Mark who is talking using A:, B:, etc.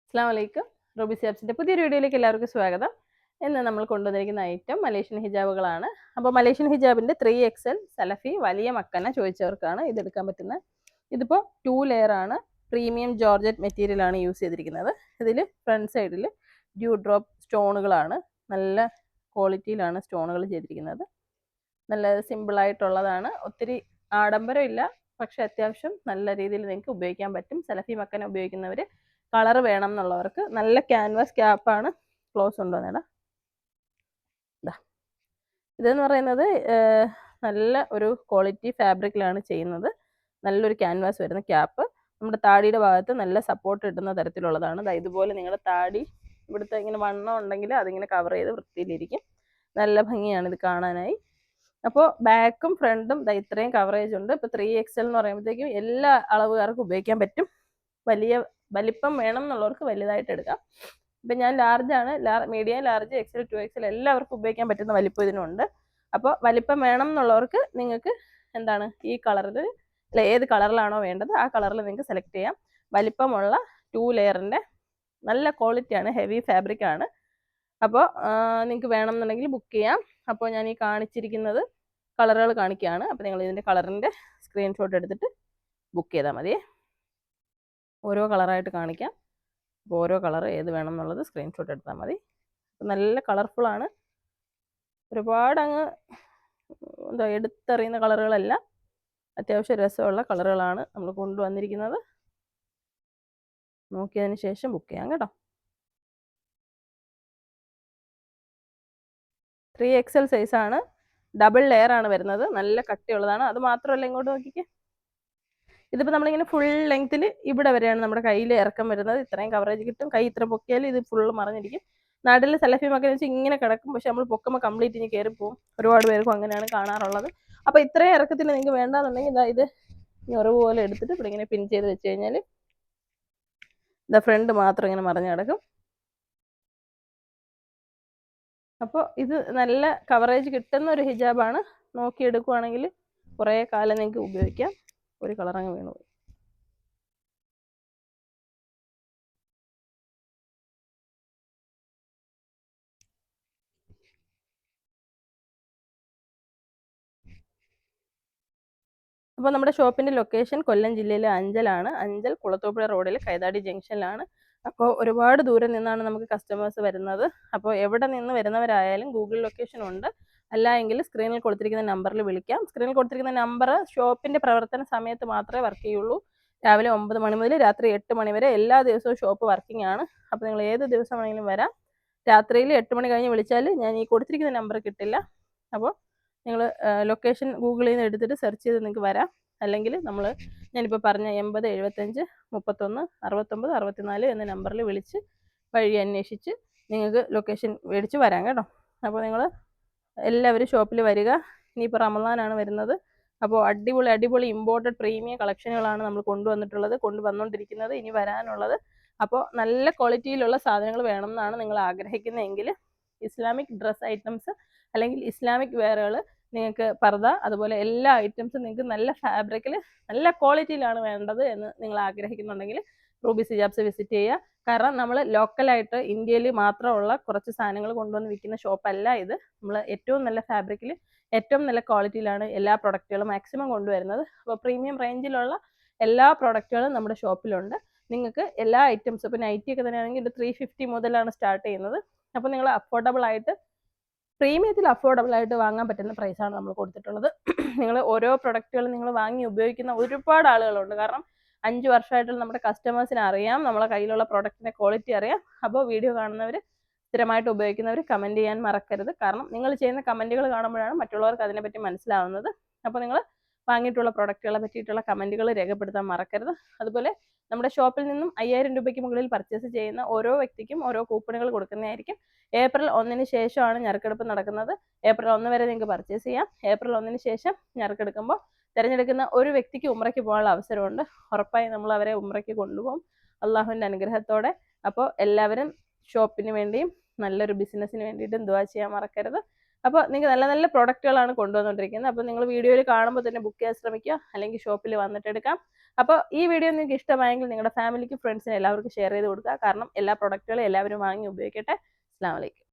A: അസ്സലാമു അലൈക്കും. റൂബി സിയാബ്സിന്റെ പുതിയൊരു വീഡിയോയിലേക്ക് എല്ലാവർക്കും സ്വാഗതം. ഇന്ന് നമ്മൾ കൊണ്ടുവന്നിരിക്കുന്ന ഐറ്റം മലേഷ്യൻ ഹിജാബുകളാണ്. അപ്പോൾ മലേഷ്യൻ ഹിജാബിന്റെ 3XL സലഫി വലിയ മക്കന ചോദിച്ചവർക്കാണ് ഇതെടുക്കാൻ പറ്റുന്നത്. ഇതിപ്പോൾ 2 ലെയർ ആണ്. പ്രീമിയം ജോർജറ്റ് മെറ്റീരിയൽ ആണ് യൂസ് ചെയ്തിരിക്കുന്നത്. ഇതിൽ ഫ്രണ്ട് സൈഡിൽ ഡ്യൂ ഡ്രോപ്പ് സ്റ്റോണുകളാണ്. നല്ല ക്വാളിറ്റിയിലാണ് സ്റ്റോണുകൾ ചെയ്തിരിക്കുന്നത്. നല്ല സിമ്പിൾ ആയിട്ടുള്ളതാണ്. ഒത്തിരി ആഡംബരമില്ല, പക്ഷെ അത്യാവശ്യം നല്ല രീതിയിൽ നിങ്ങൾക്ക് ഉപയോഗിക്കാൻ പറ്റും. സലഫി മക്കന ഉപയോഗിക്കുന്നവർ കളർ വേണം എന്നുള്ളവർക്ക് നല്ല ക്യാൻവാസ് ക്യാപ്പാണ്. ക്ലോസ് ഉണ്ടോ നേടാ? ഇതെന്ന് പറയുന്നത് നല്ല ഒരു ക്വാളിറ്റി ഫാബ്രിക്കിലാണ് ചെയ്യുന്നത്. നല്ലൊരു ക്യാൻവാസ് വരുന്ന ക്യാപ്പ് നമ്മുടെ താടിയുടെ ഭാഗത്ത് നല്ല സപ്പോർട്ട് കിട്ടുന്ന തരത്തിലുള്ളതാണ്. ഇതുപോലെ നിങ്ങളുടെ താടി ഇവിടുത്തെ ഇങ്ങനെ വണ്ണം ഉണ്ടെങ്കിൽ അതിങ്ങനെ കവർ ചെയ്ത് വൃത്തിയിലിരിക്കും. നല്ല ഭംഗിയാണ് ഇത് കാണാനായി. അപ്പോൾ ബാക്കും ഫ്രണ്ടും ഇത്രയും കവറേജ് ഉണ്ട്. ഇപ്പോൾ 3XL എന്ന് പറയുമ്പോഴത്തേക്കും എല്ലാ അളവുകാർക്കും ഉപയോഗിക്കാൻ പറ്റും. വലിപ്പം വേണം എന്നുള്ളവർക്ക് വലുതായിട്ട് എടുക്കാം. ഇപ്പം ഞാൻ ലാർജാണ്, മീഡിയം, ലാർജ്, XL, 2XL എല്ലാവർക്കും ഉപയോഗിക്കാൻ പറ്റുന്ന വലിപ്പം ഇതിനുണ്ട്. അപ്പോൾ വലിപ്പം വേണം എന്നുള്ളവർക്ക് നിങ്ങൾക്ക് എന്താണ് ഈ കളറിൽ ഏത് കളറിലാണോ വേണ്ടത് ആ കളറിൽ നിങ്ങൾക്ക് സെലക്ട് ചെയ്യാം. വലിപ്പമുള്ള 2 ലെയറിൻ്റെ നല്ല ക്വാളിറ്റിയാണ്, ഹെവി ഫാബ്രിക് ആണ്. അപ്പോൾ നിങ്ങൾക്ക് വേണമെന്നുണ്ടെങ്കിൽ ബുക്ക് ചെയ്യാം. അപ്പോൾ ഞാൻ ഈ കാണിച്ചിരിക്കുന്നത് കളറുകൾ കാണിക്കുകയാണ്. അപ്പോൾ നിങ്ങൾ ഇതിൻ്റെ കളറിൻ്റെ സ്ക്രീൻഷോട്ട് എടുത്തിട്ട് ബുക്ക് ചെയ്താൽ മതിയേ. ഓരോ കളറായിട്ട് കാണിക്കാം. അപ്പോൾ ഓരോ കളർ ഏത് വേണം എന്നുള്ളത് സ്ക്രീൻഷോട്ട് എടുത്താൽ മതി. നല്ല കളർഫുള്ളാണ്. ഒരുപാട് അങ്ങ് എടുത്തറിയുന്ന കളറുകളല്ല, അത്യാവശ്യം രസമുള്ള കളറുകളാണ് നമ്മൾ കൊണ്ടുവന്നിരിക്കുന്നത്. നോക്കിയതിന് ശേഷം ബുക്ക് ചെയ്യാം കേട്ടോ. 3XL സൈസാണ്. ഡബിൾ ലെയർ ആണ് വരുന്നത്. നല്ല കട്ടിയുള്ളതാണ്. അത് മാത്രമല്ല, ഇങ്ങോട്ട് നോക്കിക്കേ, ഇതിപ്പോൾ നമ്മളിങ്ങനെ ഫുൾ ലെങ്ത്തിൽ ഇവിടെ വരെയാണ് നമ്മുടെ കയ്യിൽ ഇറക്കം വരുന്നത്. ഇത്രയും കവറേജ് കിട്ടും. കൈ ഇത്ര പൊക്കിയാൽ ഇത് ഫുള്ള് മറിഞ്ഞിരിക്കും. നാട്ടിൽ സലഫി മക്കന വെച്ച് ഇങ്ങനെ കിടക്കും, പക്ഷെ നമ്മൾ പൊക്കുമ്പോൾ കംപ്ലീറ്റ് ഇനി കയറിപ്പോവും. ഒരുപാട് പേർക്കും അങ്ങനെയാണ് കാണാറുള്ളത്. അപ്പോൾ ഇത്രയും ഇറക്കത്തിൽ നിങ്ങൾക്ക് വേണ്ടാന്നുണ്ടെങ്കിൽ ഇത് ഞൊറവ് പോലെ എടുത്തിട്ട് ഇവിടെ ഇങ്ങനെ പിൻ ചെയ്ത് വെച്ച് കഴിഞ്ഞാൽ ഫ്രണ്ട് മാത്രം ഇങ്ങനെ മറിഞ്ഞ് കിടക്കും. അപ്പോൾ ഇത് നല്ല കവറേജ് കിട്ടുന്ന ഒരു ഹിജാബാണ്. നോക്കിയെടുക്കുവാണെങ്കിൽ കുറേ കാലം നിങ്ങൾക്ക് ഉപയോഗിക്കാം. ഒരു കളറങ്ങ് വീണു പോയി. അപ്പോൾ നമ്മുടെ ഷോപ്പിൻ്റെ ലൊക്കേഷൻ കൊല്ലം ജില്ലയിലെ അഞ്ചലാണ്. അഞ്ചൽ കുളത്തൂപ്പുഴ റോഡിൽ കൈതാടി ജംഗ്ഷനിലാണ്. അപ്പോൾ ഒരുപാട് ദൂരം നിന്നാണ് നമുക്ക് കസ്റ്റമേഴ്സ് വരുന്നത്. അപ്പോൾ എവിടെ നിന്ന് വരുന്നവരായാലും ഗൂഗിൾ ലൊക്കേഷൻ ഉണ്ട്. അല്ല എങ്കിൽ സ്ക്രീനിൽ കൊടുത്തിരിക്കുന്ന നമ്പറിൽ വിളിക്കാം. സ്ക്രീനിൽ കൊടുത്തിരിക്കുന്ന നമ്പർ ഷോപ്പിൻ്റെ പ്രവർത്തന സമയത്ത് മാത്രമേ വർക്ക് ചെയ്യുള്ളൂ. രാവിലെ 9 മണി മുതൽ രാത്രി 8 മണി വരെ എല്ലാ ദിവസവും ഷോപ്പ് വർക്കിംഗ് ആണ്. അപ്പോൾ നിങ്ങൾ ഏത് ദിവസം വേണമെങ്കിലും വരാം. രാത്രിയിൽ 8 മണി കഴിഞ്ഞ് വിളിച്ചാൽ ഞാൻ ഈ കൊടുത്തിരിക്കുന്ന നമ്പർ കിട്ടില്ല. അപ്പോൾ നിങ്ങൾ ലൊക്കേഷൻ ഗൂഗിളിൽ നിന്ന് എടുത്തിട്ട് സെർച്ച് ചെയ്ത് നിങ്ങൾക്ക് വരാം. അല്ലെങ്കിൽ ഞാനിപ്പോൾ പറഞ്ഞ 80 75 31 69 64 എന്ന നമ്പറിൽ വിളിച്ച് വഴി അന്വേഷിച്ച് നിങ്ങൾക്ക് ലൊക്കേഷൻ മേടിച്ച് വരാം കേട്ടോ. അപ്പോൾ നിങ്ങൾ എല്ലാവരും ഷോപ്പിൽ വരിക. ഇനിയിപ്പോൾ റമദാനാണ് വരുന്നത്. അപ്പോൾ അടിപൊളി ഇമ്പോർട്ടഡ് പ്രീമിയം കളക്ഷനുകളാണ് നമ്മൾ കൊണ്ടുവന്നുകൊണ്ടിരിക്കുന്നത്, ഇനി വരാനുള്ളത്. അപ്പോൾ നല്ല ക്വാളിറ്റിയിലുള്ള സാധനങ്ങൾ വേണമെന്നാണ് നിങ്ങൾ ആഗ്രഹിക്കുന്നതെങ്കിൽ ഇസ്ലാമിക് ഡ്രസ് ഐറ്റംസ് അല്ലെങ്കിൽ ഇസ്ലാമിക് വെയറുകൾ, നിങ്ങൾക്ക് പർദ്ദ, അതുപോലെ എല്ലാ ഐറ്റംസും നിങ്ങൾക്ക് നല്ല ഫാബ്രിക്കിൽ നല്ല ക്വാളിറ്റിയിലാണ് വേണ്ടത് എന്ന് നിങ്ങൾ ആഗ്രഹിക്കുന്നുണ്ടെങ്കിൽ റൂബീസ് ഹിജാബ്സ് വിസിറ്റ് ചെയ്യുക. കാരണം നമ്മൾ ലോക്കലായിട്ട് ഇന്ത്യയിൽ മാത്രമുള്ള കുറച്ച് സാധനങ്ങൾ കൊണ്ടുവന്ന് വിൽക്കുന്ന ഷോപ്പല്ല ഇത്. നമ്മൾ ഏറ്റവും നല്ല ഫാബ്രിക്കിൽ ഏറ്റവും നല്ല ക്വാളിറ്റിയിലാണ് എല്ലാ പ്രൊഡക്റ്റുകളും മാക്സിമം കൊണ്ടുവരുന്നത്. അപ്പോൾ പ്രീമിയം റേഞ്ചിലുള്ള എല്ലാ പ്രൊഡക്റ്റുകളും നമ്മുടെ ഷോപ്പിലുണ്ട്. നിങ്ങൾക്ക് എല്ലാ ഐറ്റംസും, ഇപ്പോൾ നൈറ്റിയൊക്കെ തന്നെയാണെങ്കിൽ ഇത് 350 മുതലാണ് സ്റ്റാർട്ട് ചെയ്യുന്നത്. അപ്പോൾ നിങ്ങൾ പ്രീമിയത്തിൽ അഫോർഡബിൾ ആയിട്ട് വാങ്ങാൻ പറ്റുന്ന പ്രൈസാണ് നമ്മൾ കൊടുത്തിട്ടുള്ളത്. നിങ്ങൾ ഓരോ പ്രൊഡക്റ്റുകളും നിങ്ങൾ വാങ്ങി ഉപയോഗിക്കുന്ന ഒരുപാട് ആളുകളുണ്ട്. കാരണം 5 വർഷമായിട്ടുള്ള നമ്മുടെ കസ്റ്റമേഴ്സിന് അറിയാം, നമ്മളെ കയ്യിലുള്ള പ്രൊഡക്റ്റിൻ്റെ ക്വാളിറ്റി അറിയാം. അപ്പോൾ വീഡിയോ കാണുന്നവർ, സ്ഥിരമായിട്ട് ഉപയോഗിക്കുന്നവർ കമൻറ്റ് ചെയ്യാൻ മറക്കരുത്. കാരണം നിങ്ങൾ ചെയ്യുന്ന കമൻറ്റുകൾ കാണുമ്പോഴാണ് മറ്റുള്ളവർക്ക് അതിനെപ്പറ്റി മനസ്സിലാവുന്നത്. അപ്പോൾ നിങ്ങൾ വാങ്ങിയിട്ടുള്ള പ്രൊഡക്റ്റുകളെ പറ്റിയിട്ടുള്ള കമൻറ്റുകൾ രേഖപ്പെടുത്താൻ മറക്കരുത്. അതുപോലെ നമ്മുടെ ഷോപ്പിൽ നിന്നും 5000 രൂപയ്ക്ക് മുകളിൽ പർച്ചേസ് ചെയ്യുന്ന ഓരോ വ്യക്തിക്കും ഓരോ കൂപ്പണുകൾ കൊടുക്കുന്നതായിരിക്കും. ഏപ്രിൽ 1-ന് ശേഷമാണ് നറുക്കെടുപ്പ് നടക്കുന്നത്. ഏപ്രിൽ 1 വരെ നിങ്ങൾക്ക് പർച്ചേസ് ചെയ്യാം. ഏപ്രിൽ 1-ന് ശേഷം നറുക്കെടുക്കുമ്പോൾ തിരഞ്ഞെടുക്കുന്ന ഒരു വ്യക്തിക്ക് ഉംറയ്ക്ക് പോകാനുള്ള അവസരമുണ്ട്. ഉറപ്പായി നമ്മൾ അവരെ ഉംറയ്ക്ക് കൊണ്ടുപോകും അള്ളാഹുവിൻ്റെ അനുഗ്രഹത്തോടെ. അപ്പോൾ എല്ലാവരും ഷോപ്പിന് വേണ്ടിയും നല്ലൊരു ബിസിനസ്സിന് വേണ്ടിയിട്ടും ദുആ ചെയ്യാൻ മറക്കരുത്. അപ്പോൾ നിങ്ങൾക്ക് നല്ല നല്ല പ്രൊഡക്റ്റുകളാണ് കൊണ്ടുവന്നുകൊണ്ടിരിക്കുന്നത്. അപ്പോൾ നിങ്ങൾ വീഡിയോയിൽ കാണുമ്പോൾ തന്നെ ബുക്ക് ചെയ്യാൻ ശ്രമിക്കുക, അല്ലെങ്കിൽ ഷോപ്പിൽ വന്നിട്ട് എടുക്കാം. അപ്പോൾ ഈ വീഡിയോ നിങ്ങൾക്ക് ഇഷ്ടമായെങ്കിൽ നിങ്ങളുടെ ഫാമിലിക്ക് ഫ്രണ്ട്സിന് എല്ലാവർക്കും ഷെയർ ചെയ്ത് കൊടുക്കുക. കാരണം എല്ലാ പ്രൊഡക്റ്റുകളും എല്ലാവരും വാങ്ങി ഉപയോഗിക്കട്ടെ. അസ്സലാമു അലൈക്കും.